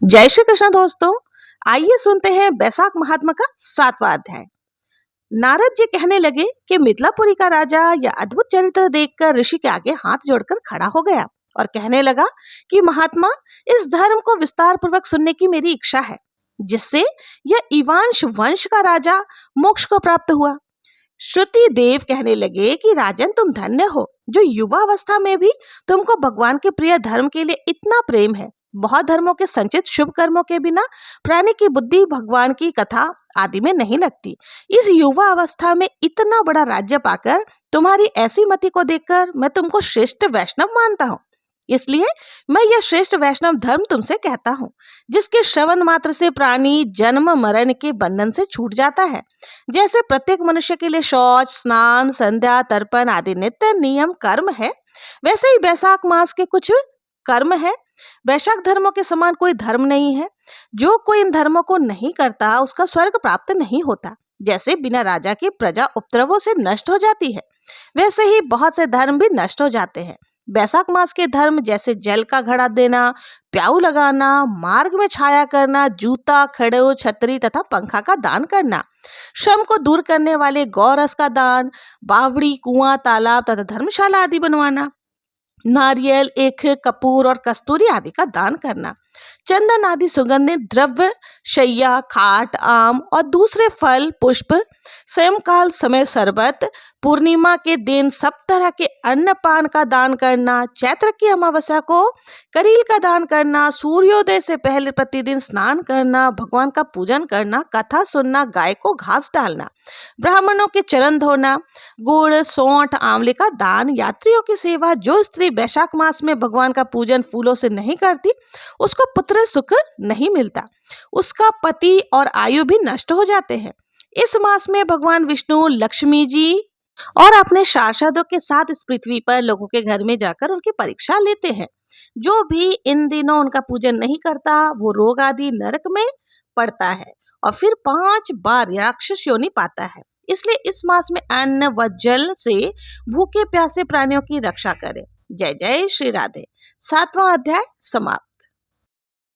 जय श्री कृष्ण दोस्तों। आइए सुनते हैं बैसाख महात्मा का 7वां अध्याय। नारद जी कहने लगे कि मिथिलापुरी का राजा यह अद्भुत चरित्र देखकर ऋषि के आगे हाथ जोड़कर खड़ा हो गया और कहने लगा कि महात्मा, इस धर्म को विस्तार पूर्वक सुनने की मेरी इच्छा है, जिससे यह इवांश वंश का राजा मोक्ष को प्राप्त हुआ। श्रुति देव कहने लगे कि राजन, तुम धन्य हो जो युवा अवस्था में भी तुमको भगवान के प्रिय धर्म के लिए इतना प्रेम है। बहुत धर्मों के संचित शुभ कर्मों के बिना प्राणी की बुद्धि भगवान की कथा आदि में नहीं लगती। इस युवा अवस्था में इतना बड़ा राज्य पाकर तुम्हारी ऐसी मति को देखकर मैं तुमको श्रेष्ठ वैष्णव मानता हूँ। इसलिए मैं यह श्रेष्ठ वैष्णव धर्म तुमसे कहता हूँ, जिसके श्रवण मात्र से प्राणी जन्म मरण के बंधन से छूट जाता है। जैसे प्रत्येक मनुष्य के लिए शौच, स्नान, संध्या, तर्पण आदि नित्य नियम कर्म है, वैसे ही बैसाख मास के कुछ कर्म है। वैशाख धर्मों के समान कोई धर्म नहीं है। जो कोई इन धर्मों को नहीं करता उसका स्वर्ग प्राप्त नहीं होता। जैसे बिना राजा की प्रजा उपद्रवों से नष्ट हो जाती है, वैसे ही बहुत से धर्म भी नष्ट हो जाते हैं। बैसाख मास के धर्म जैसे जल का घड़ा देना, प्याऊ लगाना, मार्ग में छाया करना, जूता, खड़े, छतरी तथा पंखा का दान करना, श्रम को दूर करने वाले गौरस का दान, बावड़ी, कुआं, तालाब तथा धर्मशाला आदि बनवाना, नारियल, ईख, कपूर और कस्तूरी आदि का दान करना, चंदन आदि सुगंधित द्रव्य, शैया, खाट, आम और दूसरे फल पुष्प, सायंकाल समय शरबत, पूर्णिमा के दिन सब तरह के अन्न पान का दान करना, चैत्र की अमावस्या को करील का दान करना, सूर्योदय से पहले प्रतिदिन स्नान करना, भगवान का पूजन करना, कथा सुनना, गाय को घास डालना, ब्राह्मणों के चरण धोना, गुड़, सौंठ, आंवले का दान, यात्रियों की सेवा। जो स्त्री बैसाख मास में भगवान का पूजन फूलों से नहीं करती उसको पुत्र सुख नहीं मिलता, उसका पति और आयु भी नष्ट हो जाते हैं। इस मास में भगवान विष्णु, लक्ष्मी जी और अपने पार्षदों के साथ इस पृथ्वी पर लोगों के घर में जाकर उनकी परीक्षा लेते हैं। जो भी इन दिनों उनका पूजन नहीं करता वो रोग आदि नरक में पड़ता है और फिर 5 बार राक्षस योनि पाता है। इसलिए इस मास में अन्न व जल से भूखे प्यासे प्राणियों की रक्षा करें। जय जय श्री राधे। 7वां अध्याय समाप्त।